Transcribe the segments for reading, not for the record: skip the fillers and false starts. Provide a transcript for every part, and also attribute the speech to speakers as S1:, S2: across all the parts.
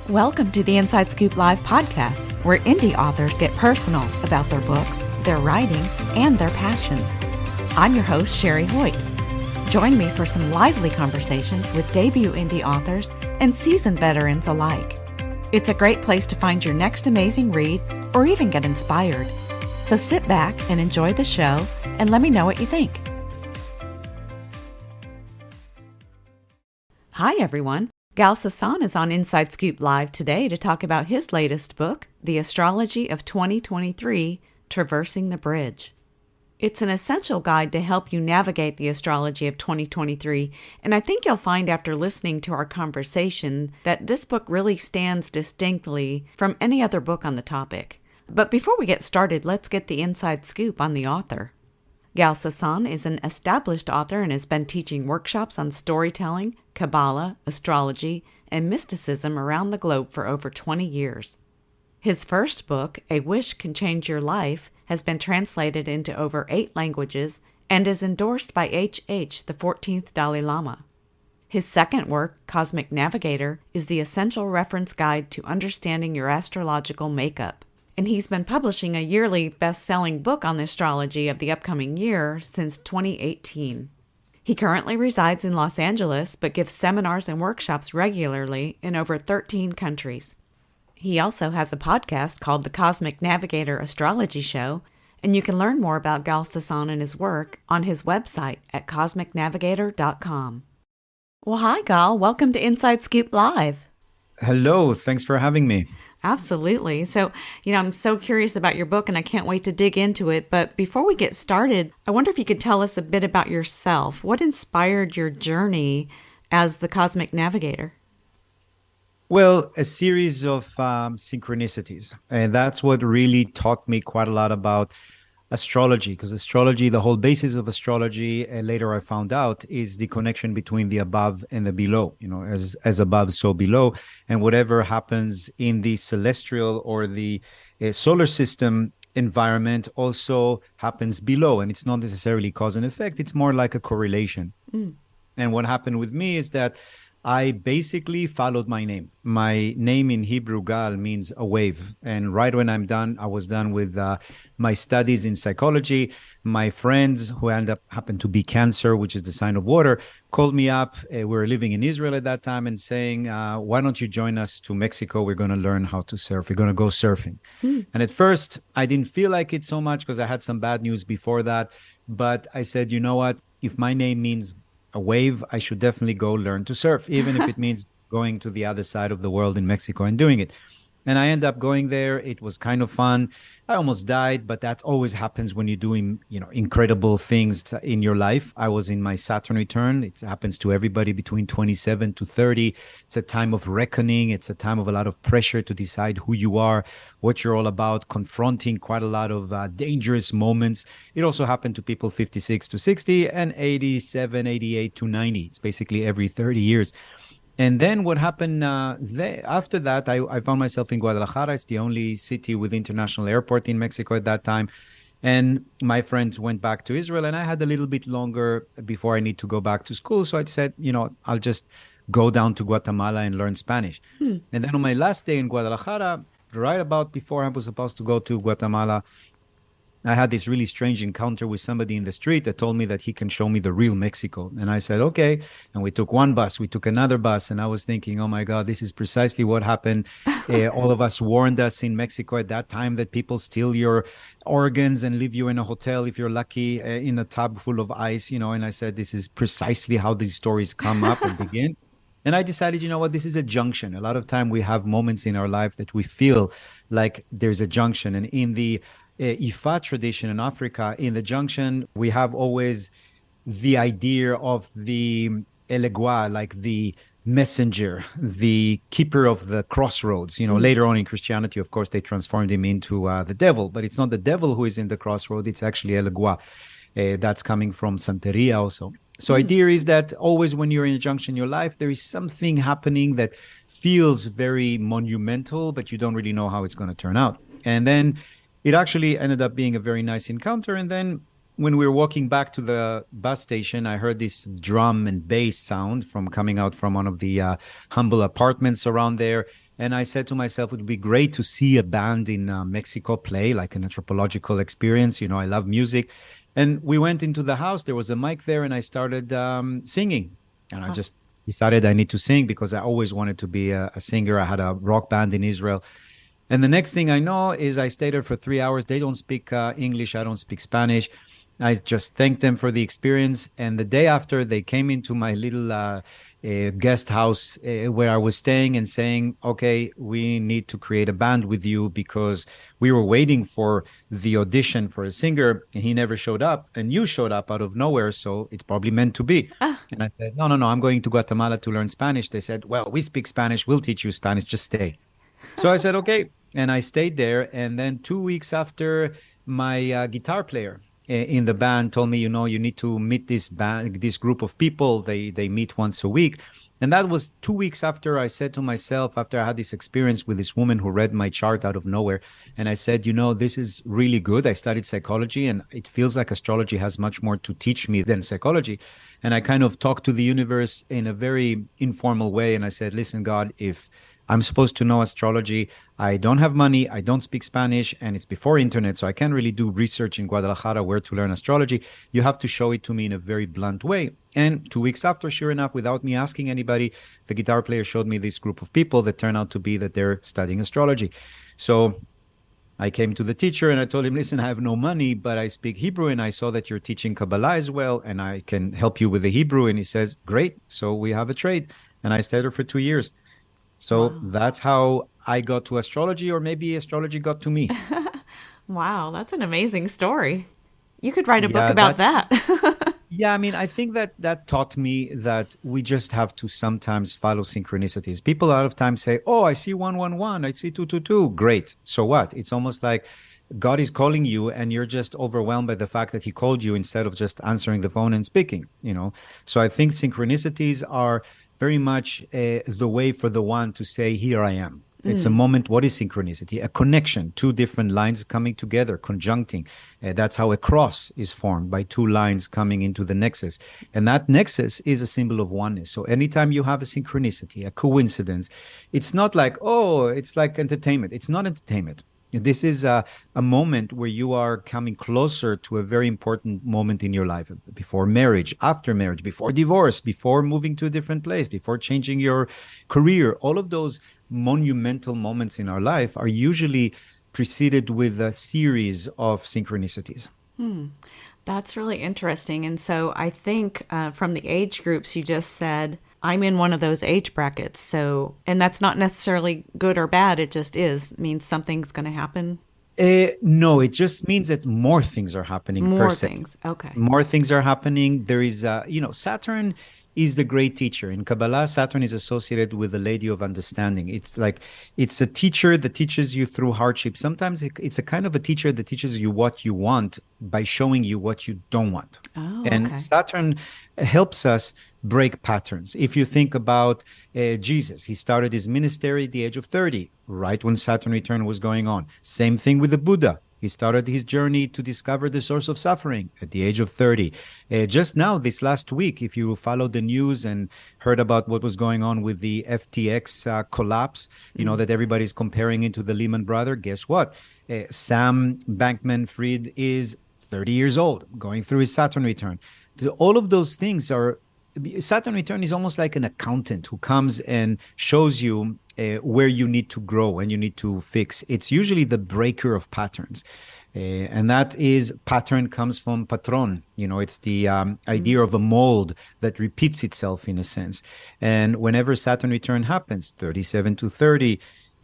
S1: Welcome to the Inside Scoop Live podcast, where indie authors get personal about their books, their writing, and their passions. I'm your host, Sherry Hoyt. Join me for some lively conversations with debut indie authors and seasoned veterans alike. It's a great place to find your next amazing read or even get inspired. So sit back and enjoy the show and let me know what you think. Hi, everyone. Gahl Sasson is on Inside Scoop Live today to talk about his latest book, The Astrology of 2023, Traversing the Bridge. It's an essential guide to help you navigate the astrology of 2023, and I think you'll find after listening to our conversation that this book really stands distinctly from any other book on the topic. But before we get started, let's get the inside scoop on the author. Gahl Sasson is an established author and has been teaching workshops on storytelling, Kabbalah, astrology, and mysticism around the globe for over 20 years. His first book, A Wish Can Change Your Life, has been translated into over 8 languages and is endorsed by H.H., the 14th Dalai Lama. His second work, Cosmic Navigator, is the essential reference guide to understanding your astrological makeup. And he's been publishing a yearly best-selling book on the astrology of the upcoming year since 2018. He currently resides in Los Angeles, but gives seminars and workshops regularly in over 13 countries. He also has a podcast called the Cosmic Navigator Astrology Show, and you can learn more about Gahl Sasson and his work on his website at cosmicnavigator.com. Well, hi, Gahl. Welcome to Inside Scoop Live.
S2: Hello. Thanks for having me.
S1: Absolutely. So, I'm so curious about your book and I can't wait to dig into it. But before we get started, I wonder if you could tell us a bit about yourself. What inspired your journey as the Cosmic Navigator?
S2: Well, a series of synchronicities. And that's what really taught me quite a lot about astrology, because astrology, the whole basis of astrology, later I found out, is the connection between the above and the below, as above, so below. And whatever happens in the celestial or the solar system environment also happens below. And it's not necessarily cause and effect. It's more like a correlation. And what happened with me is that I basically followed my name. My name in Hebrew, Gahl, means a wave. And right when I was done with my studies in psychology. My friends who happened to be Cancer, which is the sign of water, called me up. We were living in Israel at that time and saying, why don't you join us to Mexico? We're going to learn how to surf. We're going to go surfing. And at first, I didn't feel like it so much because I had some bad news before that. But I said, you know what? If my name means a wave, I should definitely go learn to surf, even if it means going to the other side of the world in Mexico and doing it. And I ended up going there. It was kind of fun. I almost died, but that always happens when you're doing, incredible things in your life. I was in my Saturn return. It happens to everybody between 27 to 30. It's a time of reckoning. It's a time of a lot of pressure to decide who you are, what you're all about, confronting quite a lot of dangerous moments. It also happened to people 56 to 60 and 87, 88 to 90. It's basically every 30 years. And then what happened after that, I found myself in Guadalajara. It's the only city with international airport in Mexico at that time. And my friends went back to Israel, and I had a little bit longer before I need to go back to school. So I said, I'll just go down to Guatemala and learn Spanish. And then on my last day in Guadalajara, right about before I was supposed to go to Guatemala, I had this really strange encounter with somebody in the street that told me that he can show me the real Mexico. And I said, okay. And we took one bus, we took another bus. And I was thinking, oh my God, this is precisely what happened. All of us warned us in Mexico at that time that people steal your organs and leave you in a hotel, if you're lucky, in a tub full of ice, And I said, this is precisely how these stories come up and begin. And I decided, this is a junction. A lot of time we have moments in our life that we feel like there's a junction. And in the Ifa tradition in Africa, in the junction, we have always the idea of the elegua, like the messenger, the keeper of the crossroads. Later on in Christianity, of course, they transformed him into the devil, but it's not the devil who is in the crossroad. It's actually elegua. That's coming from Santeria also. So idea is that always when you're in a junction in your life, there is something happening that feels very monumental, but you don't really know how it's going to turn out. And then it actually ended up being a very nice encounter. And then when we were walking back to the bus station, I heard this drum and bass sound coming out from one of the humble apartments around there. And I said to myself, it would be great to see a band in Mexico play, like an anthropological experience. I love music. And we went into the house. There was a mic there, and I started singing. And I
S1: Huh.
S2: just decided I need to sing because I always wanted to be a singer. I had a rock band in Israel. And the next thing I know is I stayed there for 3 hours. They don't speak English. I don't speak Spanish. I just thanked them for the experience. And the day after, they came into my little guest house where I was staying and saying, okay, we need to create a band with you because we were waiting for the audition for a singer and he never showed up. And you showed up out of nowhere. So it's probably meant to be.
S1: Ah,
S2: And I said, no, no, no, I'm going to Guatemala to learn Spanish. They said, well, we speak Spanish. We'll teach you Spanish. Just stay. So I said, okay. And I stayed there. And then 2 weeks after, my guitar player in the band told me, you need to meet this group of people. They meet once a week. And that was 2 weeks after I said to myself, after I had this experience with this woman who read my chart out of nowhere. And I said, this is really good. I studied psychology and it feels like astrology has much more to teach me than psychology. And I kind of talked to the universe in a very informal way. And I said, listen, God, if I'm supposed to know astrology, I don't have money, I don't speak Spanish, and it's before internet, so I can't really do research in Guadalajara where to learn astrology. You have to show it to me in a very blunt way. And 2 weeks after, sure enough, without me asking anybody, the guitar player showed me this group of people that turned out to be that they're studying astrology. So I came to the teacher and I told him, listen, I have no money, but I speak Hebrew and I saw that you're teaching Kabbalah as well, and I can help you with the Hebrew. And he says, great. So we have a trade. And I stayed there for 2 years. So
S1: wow.
S2: that's how I got to astrology, or maybe astrology got to me.
S1: Wow, that's an amazing story. You could write a book
S2: Yeah,
S1: about that.
S2: yeah, I mean, I think that taught me that we just have to sometimes follow synchronicities. People a lot of times say, oh, I see 111, I see 222. Great. So what? It's almost like God is calling you and you're just overwhelmed by the fact that he called you instead of just answering the phone and speaking. So I think synchronicities are very much the way for the one to say, here I am. It's a moment. What is synchronicity? A connection, two different lines coming together, conjuncting. That's how a cross is formed, by two lines coming into the nexus. And that nexus is a symbol of oneness. So anytime you have a synchronicity, a coincidence, it's not like, oh, it's like entertainment. It's not entertainment. This is a moment where you are coming closer to a very important moment in your life, before marriage, after marriage, before divorce, before moving to a different place, before changing your career. All of those monumental moments in our life are usually preceded with a series of synchronicities.
S1: That's really interesting. And so I think from the age groups you just said, I'm in one of those age brackets. So, and that's not necessarily good or bad. It just is. It means something's going to happen.
S2: No, it just means that more things are happening per
S1: More
S2: se.
S1: things. Okay.
S2: More things are happening. There is, Saturn is the great teacher. In Kabbalah, Saturn is associated with the Lady of Understanding. It's a teacher that teaches you through hardship. Sometimes it's a kind of a teacher that teaches you what you want by showing you what you don't want.
S1: Oh,
S2: And
S1: okay.
S2: Saturn helps us break patterns. If you think about Jesus, he started his ministry at the age of 30, right when Saturn return was going on. Same thing with the Buddha. He started his journey to discover the source of suffering at the age of 30. Just now, this last week, if you followed the news and heard about what was going on with the FTX collapse, you know that everybody's comparing it to the Lehman Brothers. Guess what? Sam Bankman-Fried is 30 years old, going through his Saturn return. All of those things are Saturn return is almost like an accountant who comes and shows you where you need to grow and you need to fix. It's usually the breaker of patterns. And that is, pattern comes from patron. It's the idea of a mold that repeats itself in a sense. And whenever Saturn return happens, 37 to 30,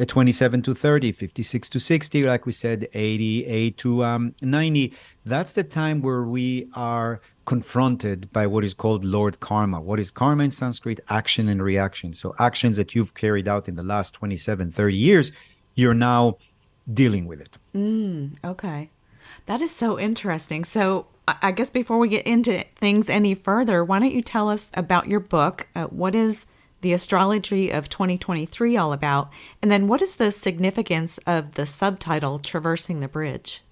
S2: 27 to 30, 56 to 60, like we said, 88 to 90, that's the time where we are confronted by what is called Lord Karma. What is karma in Sanskrit? Action and reaction. So actions that you've carried out in the last 27, 30 years, you're now dealing with it.
S1: Okay. That is so interesting. So I guess before we get into things any further, why don't you tell us about your book? What is the Astrology of 2023 all about? And then what is the significance of the subtitle, Traversing the Bridge?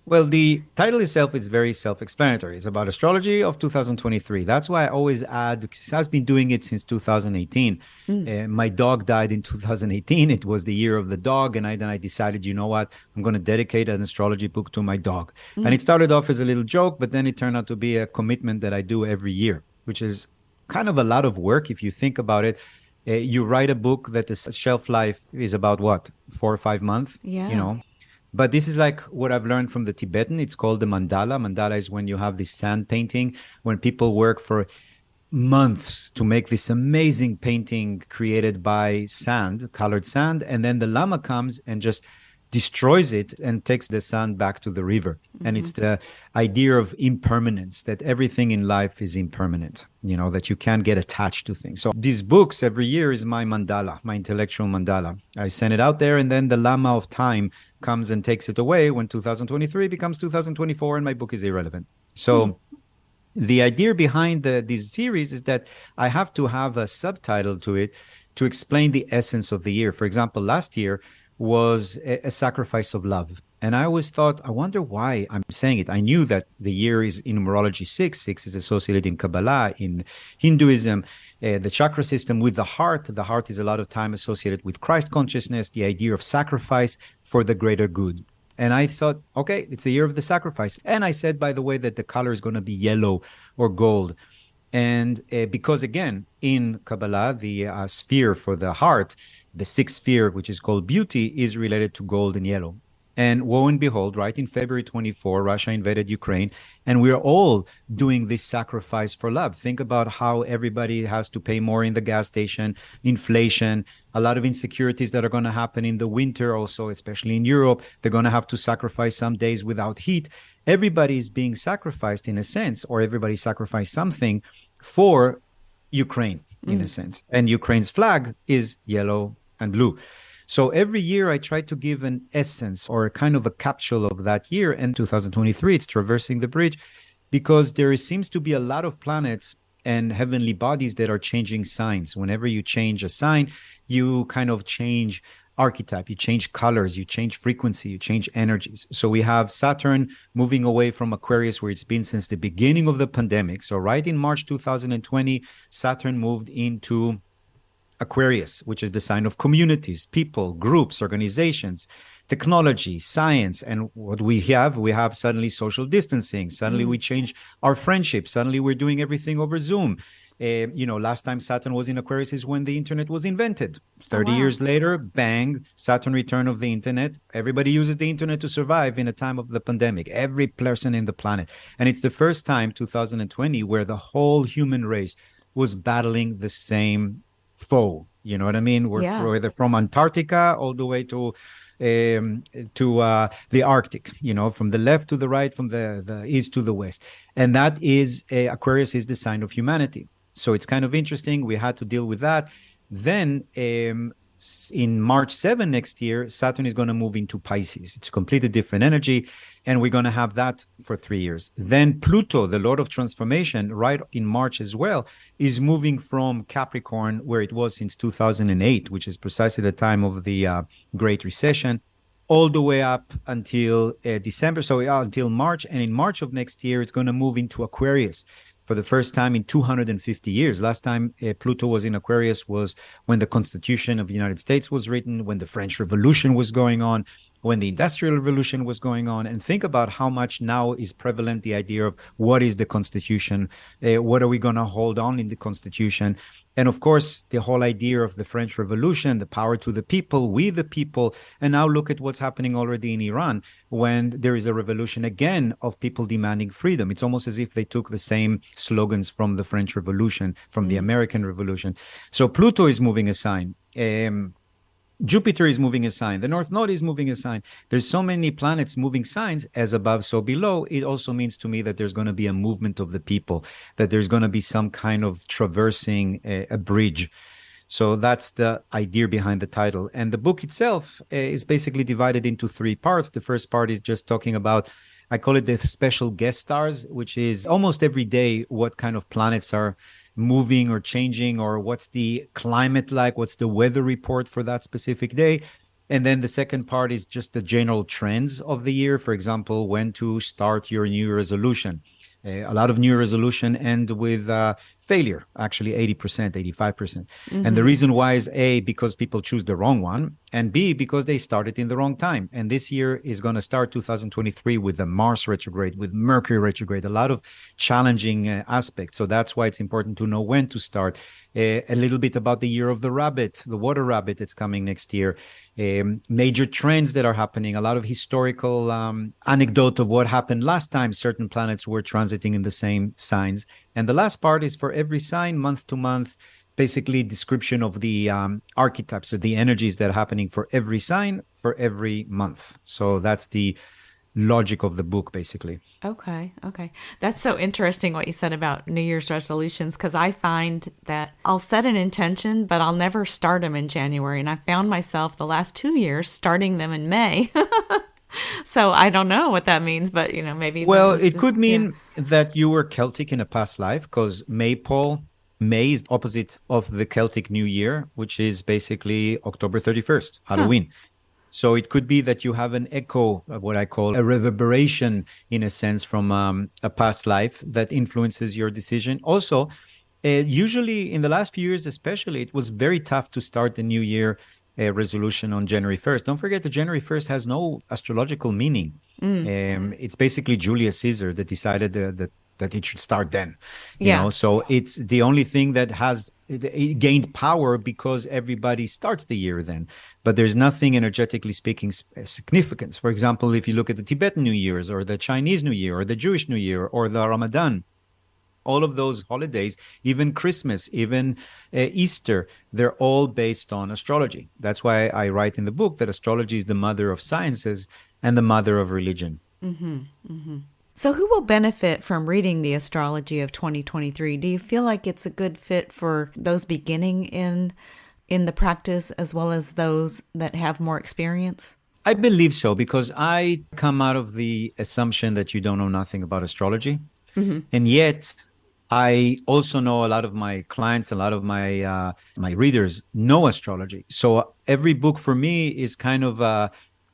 S2: Well, the title itself is very self-explanatory. It's about astrology of 2023. That's why I always add, because I've been doing it since 2018.
S1: Mm.
S2: My dog died in 2018. It was the year of the dog. And then I decided, you know what? I'm going to dedicate an astrology book to my dog. And
S1: Mm.
S2: it started off as a little joke, but then it turned out to be a commitment that I do every year, which is kind of a lot of work if you think about it. You write a book that the shelf life is about what, 4 or 5 months, you
S1: Yeah.
S2: know? But this is like what I've learned from the Tibetan. It's called the mandala. Mandala is when you have this sand painting, when people work for months to make this amazing painting created by sand, colored sand. And then the Lama comes and just destroys it and takes the sand back to the river. And
S1: Mm-hmm.
S2: it's the idea of impermanence, that everything in life is impermanent, that you can't get attached to things. So these books every year is my mandala, my intellectual mandala. I send it out there, and then the Lama of time comes and takes it away when 2023 becomes 2024 and my book is irrelevant.
S1: Hmm.
S2: So the idea behind this series is that I have to have a subtitle to it to explain the essence of the year. For example, last year was a sacrifice of love. And I always thought, I wonder why I'm saying it. I knew that the year is in numerology six. Six is associated in Kabbalah, in Hinduism, the chakra system with the heart. The heart is a lot of time associated with Christ consciousness, the idea of sacrifice for the greater good. And I thought, okay, it's a year of the sacrifice. And I said, by the way, that the color is going to be yellow or gold. And because, again, in Kabbalah, the sphere for the heart, the sixth sphere, which is called beauty, is related to gold and yellow. And woe and behold, right in February 24, Russia invaded Ukraine, and we're all doing this sacrifice for love. Think about how everybody has to pay more in the gas station, inflation, a lot of insecurities that are going to happen in the winter also, especially in Europe. They're going to have to sacrifice some days without heat. Everybody is being sacrificed in a sense, or everybody sacrificed something for Ukraine in a sense. And Ukraine's flag is yellow and blue. So every year I try to give an essence or a kind of a capsule of that year. And 2023, it's traversing the bridge because there seems to be a lot of planets and heavenly bodies that are changing signs. Whenever you change a sign, you kind of change archetype, you change colors, you change frequency, you change energies. So we have Saturn moving away from Aquarius, where it's been since the beginning of the pandemic. So right in March 2020, Saturn moved into Aquarius, which is the sign of communities, people, groups, organizations, technology, science. And what we have suddenly social distancing. Suddenly we change our friendships. Suddenly we're doing everything over Zoom. Last time Saturn was in Aquarius is when the internet was invented. 30
S1: wow.
S2: years later, bang, Saturn return of the internet. Everybody uses the internet to survive in a time of the pandemic, every person in the planet. And it's the first time, 2020, where the whole human race was battling the same foe. You know what I mean?
S1: Yeah.
S2: Whether from Antarctica all the way to the Arctic, from the left to the right, from the east to the west. And that is Aquarius is the sign of humanity. So it's kind of interesting. We had to deal with that. Then in March 7 next year, Saturn is going to move into Pisces. It's a completely different energy. And we're going to have that for 3 years. Then Pluto, the Lord of Transformation, right in March as well, is moving from Capricorn, where it was since 2008, which is precisely the time of the Great Recession, all the way up until December. So until March. And in March of next year, it's going to move into Aquarius for the first time in 250 years. Last time Pluto was in Aquarius was when the Constitution of the United States was written, when the French Revolution was going on, when the Industrial Revolution was going on. And think about how much now is prevalent the idea of what is the Constitution, what are we going to hold on in the Constitution. And of course, the whole idea of the French Revolution, the power to the people, we the people. And now look at what's happening already in Iran when there is a revolution again of people demanding freedom. It's almost as if they took the same slogans from the French Revolution, from the American Revolution. So Pluto is moving a sign. Jupiter is moving a sign. The North Node is moving a sign. There's so many planets moving signs, as above, so below. It also means to me that there's going to be a movement of the people, that there's going to be some kind of traversing a bridge. So that's the idea behind the title. And the book itself is basically divided into 3 parts. The first part is just talking about, I call it the special guest stars, which is almost every day what kind of planets are moving or changing, or what's the climate like, what's the weather report for that specific day. And then the second part is just the general trends of the year. For example, when to start your new resolution. A lot of new resolution end with failure, actually 80%, 85%. And the reason why is A, because people choose the wrong one, and B, because they started in the wrong time. And this year is going to start 2023 with the Mars retrograde, with Mercury retrograde, a lot of challenging aspects. So that's why it's important to know when to start. A little bit about the year of the rabbit, the water rabbit that's coming next year. Major trends that are happening, a lot of historical anecdote of what happened last time certain planets were transiting in the same signs. And the last part is for every sign, month to month, basically description of the archetypes or the energies that are happening for every sign for every month. So that's the logic of the book, basically.
S1: Okay. That's so interesting what you said about New Year's resolutions, because I find that I'll set an intention, but I'll never start them in January. And I found myself the last 2 years starting them in May. So I don't know what that means, but maybe.
S2: Well, it could mean that you were Celtic in a past life, because May is opposite of the Celtic New Year, which is basically October 31st, Halloween. So it could be that you have an echo, of what I call a reverberation, in a sense, from a past life that influences your decision. Also, usually in the last few years, especially, it was very tough to start the new year resolution on January 1st. Don't forget that January 1st has no astrological meaning. It's basically Julius Caesar that decided that it should start then. You know, so it's the only thing that it gained power because everybody starts the year then. But there's nothing, energetically speaking, significance. For example, if you look at the Tibetan New Year's or the Chinese New Year or the Jewish New Year or the Ramadan, all of those holidays, even Christmas, even Easter, they're all based on astrology. That's why I write in the book that astrology is the mother of sciences and the mother of religion.
S1: So who will benefit from reading the Astrology of 2023? Do you feel like it's a good fit for those beginning in the practice as well as those that have more experience?
S2: I believe so, because I come out of the assumption that you don't know nothing about astrology. And yet I also know a lot of my clients, a lot of my readers know astrology. So every book for me is kind of a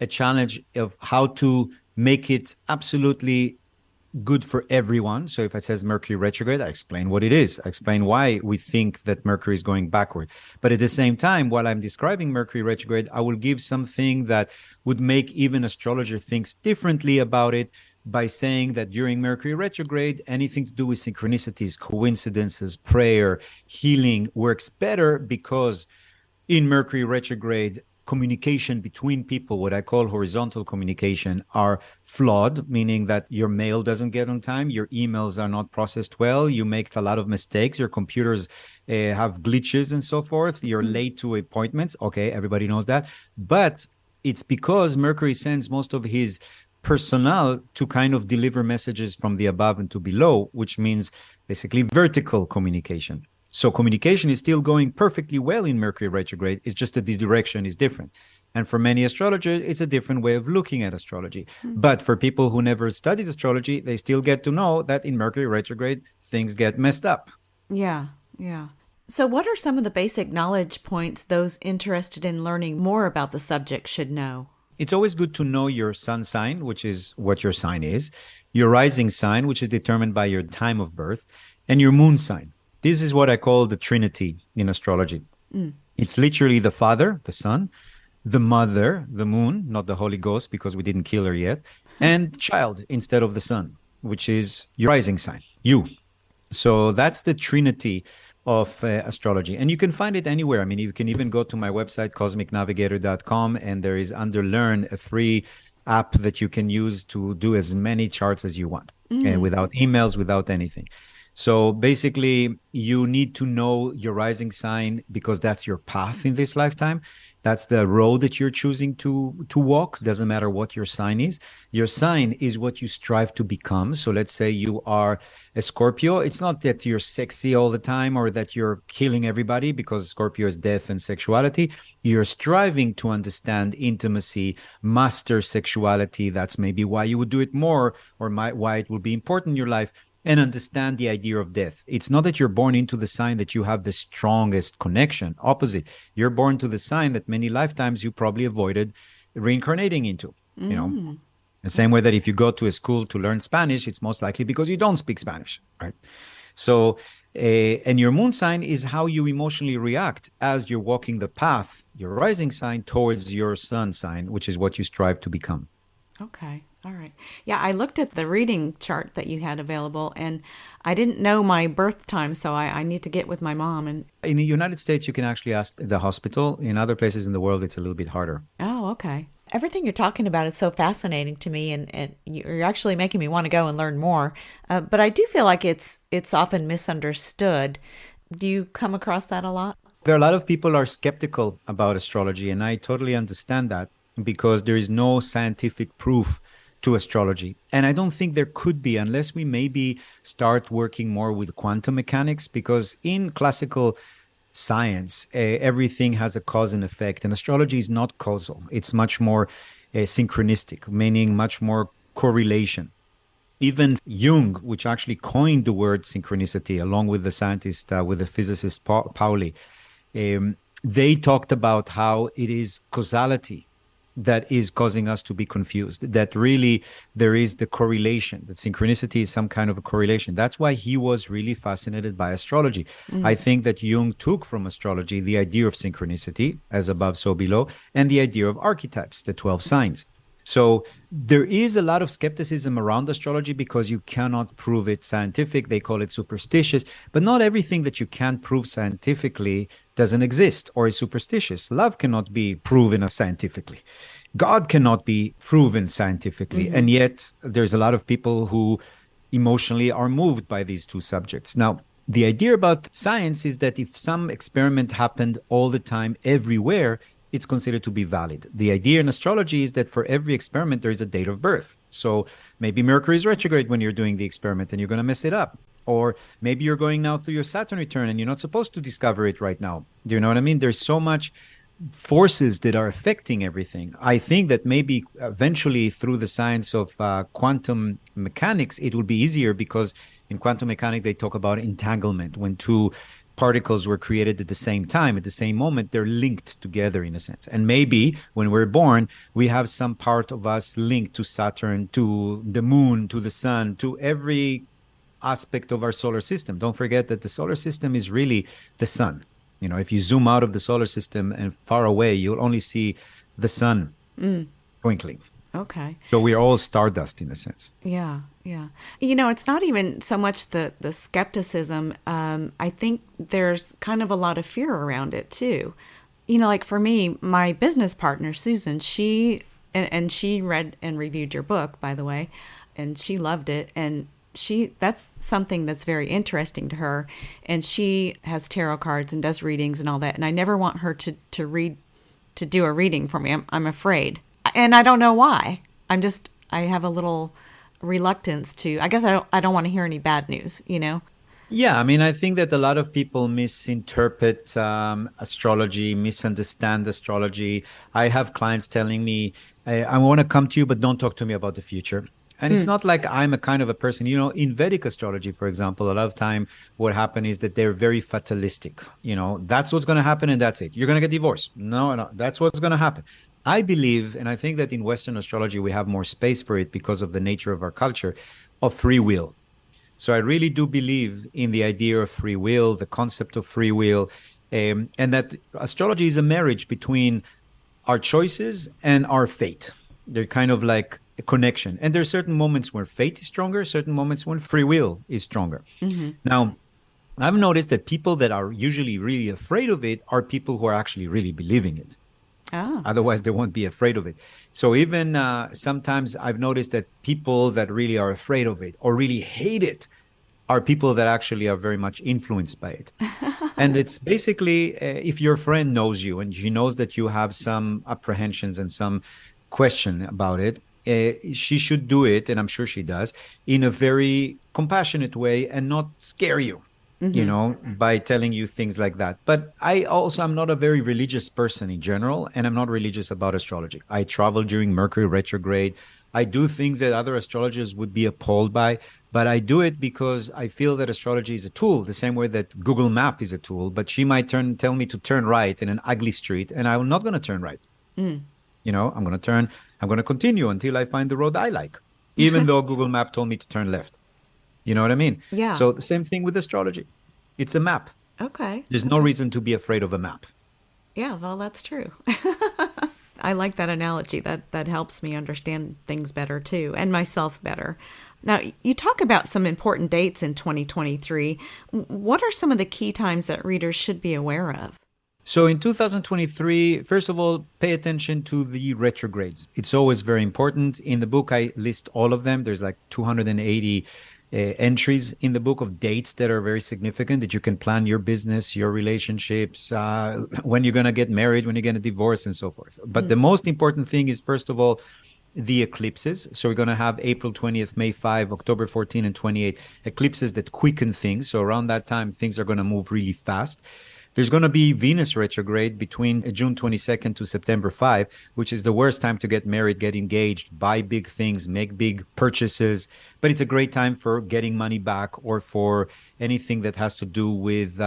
S2: challenge of how to make it absolutely good for everyone. So if it says Mercury retrograde, I explain what it is. I explain why we think that Mercury is going backward. But at the same time, while I'm describing Mercury retrograde, I will give something that would make even astrologer thinks differently about it, by saying that during Mercury retrograde, anything to do with synchronicities, coincidences, prayer, healing works better, because in Mercury retrograde, communication between people, what I call horizontal communication, are flawed, meaning that your mail doesn't get on time, your emails are not processed well, you make a lot of mistakes, your computers have glitches and so forth, you're late to appointments. Okay, everybody knows that. But it's because Mercury sends most of his personnel to kind of deliver messages from the above and to below, which means basically vertical communication. So communication is still going perfectly well in Mercury retrograde. It's just that the direction is different. And for many astrologers, it's a different way of looking at astrology. But for people who never studied astrology, they still get to know that in Mercury retrograde, things get messed up.
S1: Yeah. So what are some of the basic knowledge points those interested in learning more about the subject should know?
S2: It's always good to know your sun sign, which is what your sign is, your rising sign, which is determined by your time of birth, and your moon sign. This is what I call the Trinity in astrology. It's literally the father, the sun, the mother, the moon, not the Holy Ghost, because we didn't kill her yet, and child instead of the sun, which is your rising sign, you. So that's the Trinity of astrology. And you can find it anywhere. I mean, you can even go to my website, cosmicnavigator.com, and there is under Learn, a free app that you can use to do as many charts as you want, without emails, without anything. So basically, you need to know your rising sign, because that's your path in this lifetime. That's the road that you're choosing to walk. Doesn't matter what your sign is. Your sign is what you strive to become. So let's say you are a Scorpio. It's not that you're sexy all the time or that you're killing everybody, because Scorpio is death and sexuality. You're striving to understand intimacy, master sexuality. That's maybe why you would do it more, or why it will be important in your life. and understand the idea of death. It's not that you're born into the sign that you have the strongest connection. Opposite. You're born to the sign that many lifetimes you probably avoided reincarnating into, you know. The same way that if you go to a school to learn Spanish, it's most likely because you don't speak Spanish, right? So, and your moon sign is how you emotionally react as you're walking the path, your rising sign, towards your sun sign, which is what you strive to become.
S1: Okay. All right. Yeah, I looked at the reading chart that you had available, and I didn't know my birth time, so I need to get with my mom. And
S2: in the United States, you can actually ask the hospital. In other places in the world, it's a little bit harder.
S1: Oh, okay. Everything you're talking about is so fascinating to me, and you're actually making me want to go and learn more. But I do feel like it's often misunderstood. Do you come across that a lot?
S2: There are a lot of people are skeptical about astrology, and I totally understand that because there is no scientific proof to astrology. And I don't think there could be unless we maybe start working more with quantum mechanics, because in classical science, everything has a cause and effect, and astrology is not causal. It's much more synchronistic, meaning much more correlation. Even Jung, which actually coined the word synchronicity, along with the scientist, with the physicist Pauli, they talked about how it is causality that is causing us to be confused, that really there is the correlation, that synchronicity is some kind of a correlation. That's why he was really fascinated by astrology. I think that Jung took from astrology the idea of synchronicity, as above, so below, and the idea of archetypes, the 12 signs. So there is a lot of skepticism around astrology because you cannot prove it scientific. They call it superstitious, but not everything that you can't prove scientifically doesn't exist or is superstitious. Love cannot be proven scientifically. God cannot be proven scientifically. And yet there's a lot of people who emotionally are moved by these two subjects. Now, the idea about science is that if some experiment happened all the time, everywhere, it's considered to be valid. The idea in astrology is that for every experiment, there is a date of birth. So maybe Mercury is retrograde when you're doing the experiment and you're going to mess it up. Or maybe you're going now through your Saturn return and you're not supposed to discover it right now. Do you know what I mean? There's so much forces that are affecting everything. I think that maybe eventually through the science of quantum mechanics, it will be easier, because in quantum mechanics, they talk about entanglement. When two particles were created at the same time, at the same moment, they're linked together in a sense. And maybe when we're born, we have some part of us linked to Saturn, to the moon, to the sun, to every aspect of our solar system. Don't forget that the solar system is really the sun. You know, if you zoom out of the solar system and far away, you'll only see the sun twinkling.
S1: Okay.
S2: So we're all stardust in a sense.
S1: Yeah, yeah. You know, it's not even so much the skepticism. I think there's kind of a lot of fear around it too. You know, like for me, my business partner, Susan, she read and reviewed your book, by the way, and she loved it. And that's something that's very interesting to her. And she has tarot cards and does readings and all that. And I never want her to do a reading for me. I'm afraid. And I don't know why. I have a little reluctance to, I guess I don't want to hear any bad news, you know?
S2: Yeah, I mean, I think that a lot of people misinterpret astrology, misunderstand astrology. I have clients telling me, I want to come to you, but don't talk to me about the future. And it's not like I'm a kind of a person, you know, in Vedic astrology, for example, a lot of time what happens is that they're very fatalistic. You know, that's what's going to happen and that's it. You're going to get divorced. No, that's what's going to happen. I believe, and I think that in Western astrology, we have more space for it because of the nature of our culture, of free will. So I really do believe in the idea of free will, the concept of free will, and that astrology is a marriage between our choices and our fate. They're kind of like a connection. And there are certain moments where fate is stronger, certain moments when free will is stronger. Now, I've noticed that people that are usually really afraid of it are people who are actually really believing it. Otherwise, they won't be afraid of it. So even sometimes I've noticed that people that really are afraid of it or really hate it are people that actually are very much influenced by it. And it's basically, if your friend knows you and she knows that you have some apprehensions and some question about it, she should do it, and I'm sure she does, in a very compassionate way and not scare you. You know, by telling you things like that. But I'm not a very religious person in general, and I'm not religious about astrology. I travel during Mercury retrograde. I do things that other astrologers would be appalled by. But I do it because I feel that astrology is a tool, the same way that Google Map is a tool. But she might tell me to turn right in an ugly street, and I'm not going to turn right. I'm going to I'm going to continue until I find the road I like, even though Google Map told me to turn left. You know what I mean?
S1: Yeah.
S2: So the same thing with astrology. It's a map.
S1: Okay.
S2: There's no reason to be afraid of a map.
S1: Yeah, well, that's true. I like that analogy. That helps me understand things better too, and myself better. Now, you talk about some important dates in 2023. What are some of the key times that readers should be aware of?
S2: So in 2023, first of all, pay attention to the retrogrades. It's always very important. In the book, I list all of them. There's like 280 entries in the book of dates that are very significant, that you can plan your business, your relationships, when you're going to get married, when you're going to divorce, and so forth. But the most important thing is, first of all, the eclipses. So we're going to have April 20th, May 5, October 14 and 28 eclipses that quicken things. So around that time, things are going to move really fast. There's going to be Venus retrograde between June 22nd to September 5, which is the worst time to get married, get engaged, buy big things, make big purchases. But it's a great time for getting money back, or for anything that has to do with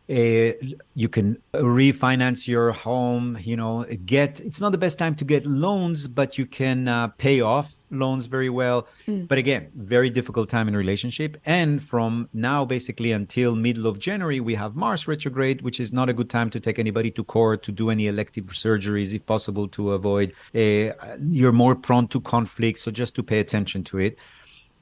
S2: you can refinance your home, it's not the best time to get loans, but you can pay off loans very well. But again, very difficult time in relationship. And from now, basically until middle of January, we have Mars retrograde, which is not a good time to take anybody to court, to do any elective surgeries, if possible, to avoid. You're more prone to conflict, so just to pay attention to it.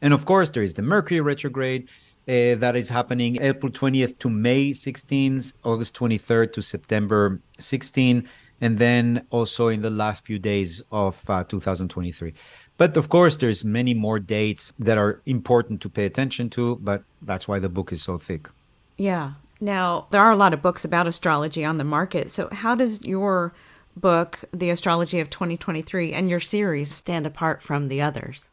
S2: And of course, there is the Mercury retrograde. That is happening April 20th to May 16th, August 23rd to September 16th, and then also in the last few days of 2023. But of course, there's many more dates that are important to pay attention to, but that's why the book is so thick.
S1: Yeah. Now, there are a lot of books about astrology on the market. So how does your book, The Astrology of 2023, and your series stand apart from the others?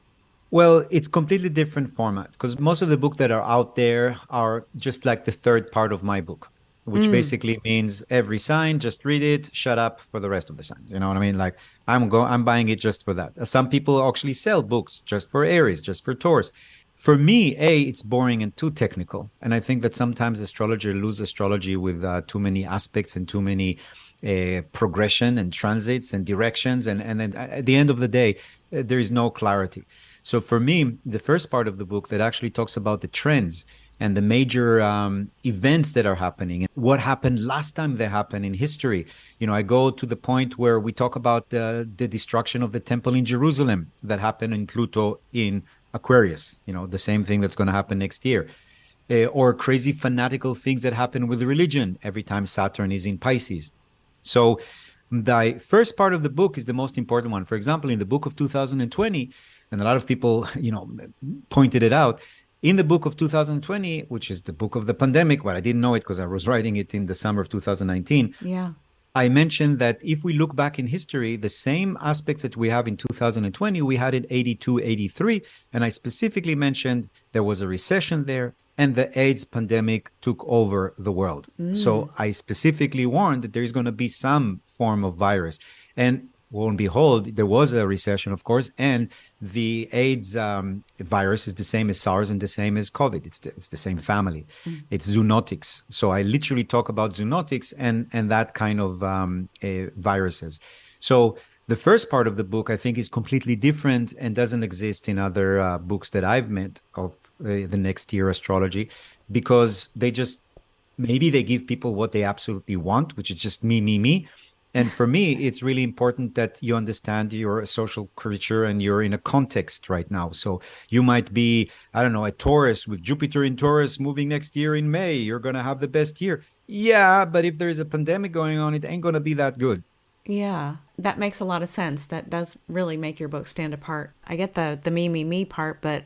S2: Well, it's completely different format, because most of the books that are out there are just like the third part of my book, which basically means every sign, just read it, shut up for the rest of the signs. You know what I mean? Like I'm buying it just for that. Some people actually sell books just for Aries, just for Taurus. For me, it's boring and too technical. And I think that sometimes astrologers lose astrology with too many aspects and too many progression and transits and directions. And then at the end of the day, there is no clarity. So for me, the first part of the book that actually talks about the trends and the major events that are happening, and what happened last time they happened in history. I go to the point where we talk about the destruction of the temple in Jerusalem that happened in Pluto in Aquarius, the same thing that's going to happen next year. Or crazy fanatical things that happen with religion every time Saturn is in Pisces. So the first part of the book is the most important one. For example, in the book of 2020, and a lot of people, pointed it out, in the book of 2020, which is the book of the pandemic, well, I didn't know it because I was writing it in the summer of 2019.
S1: Yeah.
S2: I mentioned that if we look back in history, the same aspects that we have in 2020, we had in 82, 83. And I specifically mentioned there was a recession there, and the AIDS pandemic took over the world. So I specifically warned that there is going to be some form of virus. And lo and behold, there was a recession, of course, and the AIDS virus is the same as SARS and the same as COVID. It's the same family. It's zoonotics. So I literally talk about zoonotics and that kind of viruses. So the first part of the book, I think, is completely different and doesn't exist in other books that I've met of the next year astrology, because maybe they give people what they absolutely want, which is just me. And for me, it's really important that you understand you're a social creature and you're in a context right now. So you might be, I don't know, a Taurus with Jupiter in Taurus moving next year in May. You're going to have the best year. Yeah, but if there is a pandemic going on, it ain't going to be that good.
S1: Yeah, that makes a lot of sense. That does really make your book stand apart. I get the me part, but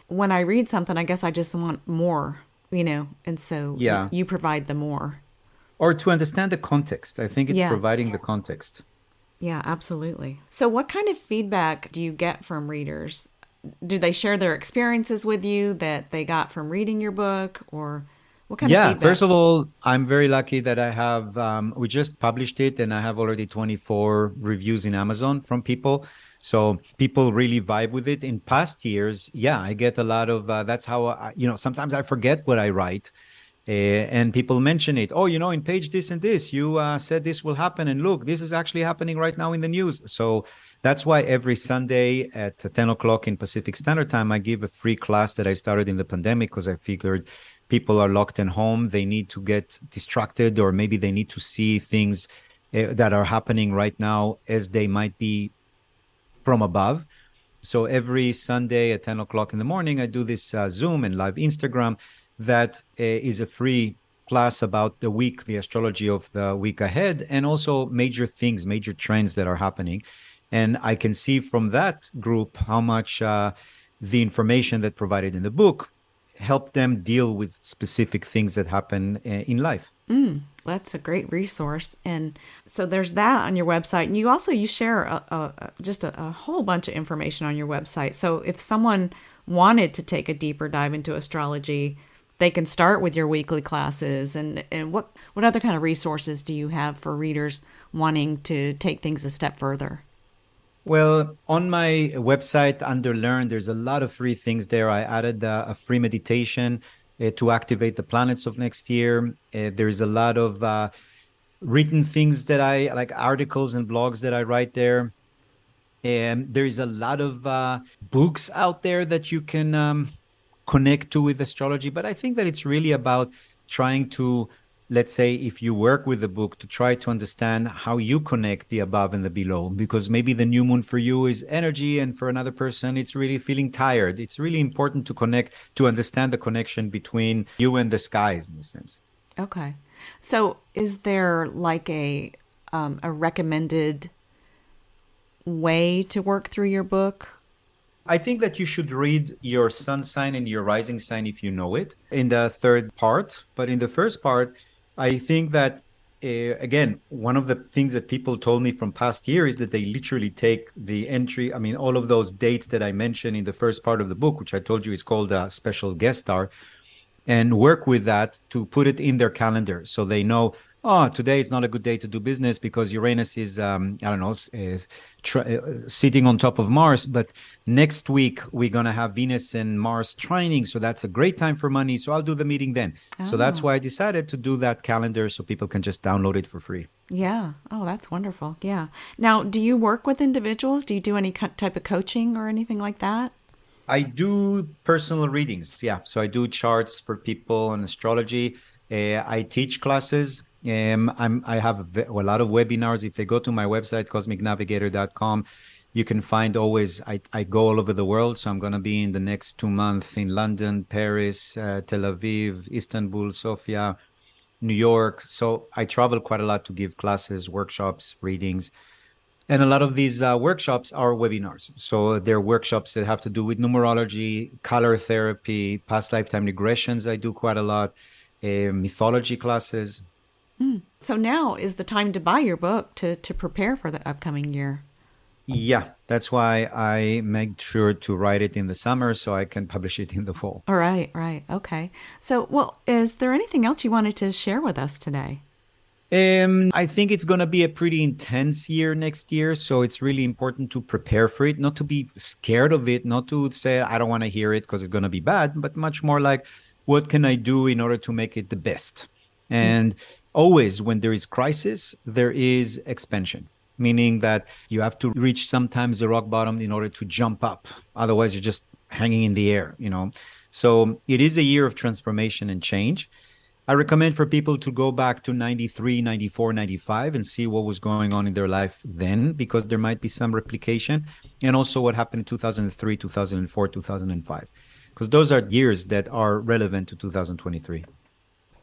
S1: when I read something, I guess I just want more, and so
S2: yeah.
S1: You provide the more.
S2: Or to understand the context. I think it's providing the context.
S1: Yeah, absolutely. So what kind of feedback do you get from readers? Do they share their experiences with you that they got from reading your book, or What kind of
S2: Yeah,
S1: feedback?
S2: first of all, I'm very lucky that I have, we just published it and I have already 24 reviews in Amazon from people. So people really vibe with it. In past years, yeah, I get a lot of, that's how, sometimes I forget what I write. And people mention it. Oh, in page this and this, you said this will happen. And look, this is actually happening right now in the news. So that's why every Sunday at 10 o'clock in Pacific Standard Time, I give a free class that I started in the pandemic because I figured people are locked in home. They need to get distracted, or maybe they need to see things that are happening right now as they might be from above. So every Sunday at 10 o'clock in the morning, I do this Zoom and live Instagram that is a free class about the week, the astrology of the week ahead, and also major things, major trends that are happening. And I can see from that group how much the information that provided in the book helped them deal with specific things that happen in life.
S1: That's a great resource. And so there's that on your website. And you share just a whole bunch of information on your website. So if someone wanted to take a deeper dive into astrology, they can start with your weekly classes. And what other kind of resources do you have for readers wanting to take things a step further?
S2: Well, on my website under Learn, there's a lot of free things there. I added a free meditation to activate the planets of next year. There's a lot of written things that I like, articles and blogs that I write there. And there's a lot of books out there that you can connect to with astrology. But I think that it's really about trying to, let's say, if you work with the book, to try to understand how you connect the above and the below, because maybe the new moon for you is energy, and for another person, it's really feeling tired. It's really important to connect, to understand the connection between you and the skies, in a sense.
S1: Okay. So is there like a recommended way to work through your book?
S2: I think that you should read your sun sign and your rising sign if you know it in the third part. But in the first part, I think that, again, one of the things that people told me from past years is that they literally take the entry, I mean, all of those dates that I mentioned in the first part of the book, which I told you is called a special guest star, and work with that to put it in their calendar so they know, oh, today is not a good day to do business because Uranus is, I don't know, sitting on top of Mars. But next week, we're going to have Venus and Mars trining. So that's a great time for money. So I'll do the meeting then. So that's
S1: Oh,
S2: why I decided to do that calendar so people can just download it for free.
S1: yeah. Oh, that's wonderful. Yeah. Now, do you work with individuals? Do you do any type of coaching or anything like that?
S2: I do personal readings. Yeah. So I do charts for people on astrology. I teach classes. I have a lot of webinars. If they go to my website, cosmicnavigator.com, you can find always, I go all over the world. So I'm going to be in the next 2 months in London, Paris, Tel Aviv, Istanbul, Sofia, New York. So I travel quite a lot to give classes, workshops, readings. And a lot of these workshops are webinars. So they're workshops that have to do with numerology, color therapy, past lifetime regressions. I do quite a lot, mythology classes.
S1: So now is the time to buy your book to prepare for the upcoming year.
S2: Yeah, that's why I make sure to write it in the summer so I can publish it in the fall.
S1: All right, right. Okay. So, well, is there anything else you wanted to share with us today?
S2: I think it's going to be a pretty intense year next year. So it's really important to prepare for it, not to be scared of it, not to say, I don't want to hear it because it's going to be bad, but much more like, what can I do in order to make it the best? And always when there is crisis, there is expansion, meaning that you have to reach sometimes the rock bottom in order to jump up. Otherwise, you're just hanging in the air. So it is a year of transformation and change. I recommend for people to go back to 93, 94, 95 and see what was going on in their life then, because there might be some replication. And also what happened in 2003, 2004, 2005, because those are years that are relevant to 2023.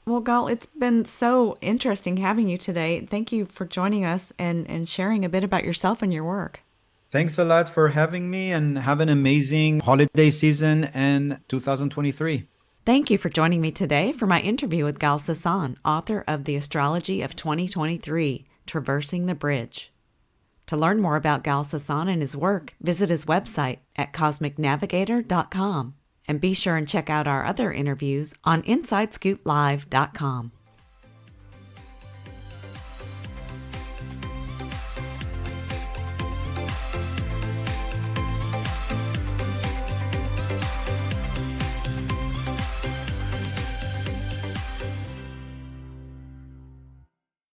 S1: Well, Gahl, it's been so interesting having you today. Thank you for joining us and sharing a bit about yourself and your work.
S2: Thanks a lot for having me, and have an amazing holiday season and 2023.
S1: Thank you for joining me today for my interview with Gahl Sasson, author of The Astrology of 2023, Traversing the Bridge. To learn more about Gahl Sasson and his work, visit his website at cosmicnavigator.com. And be sure and check out our other interviews on InsideScoopLive.com.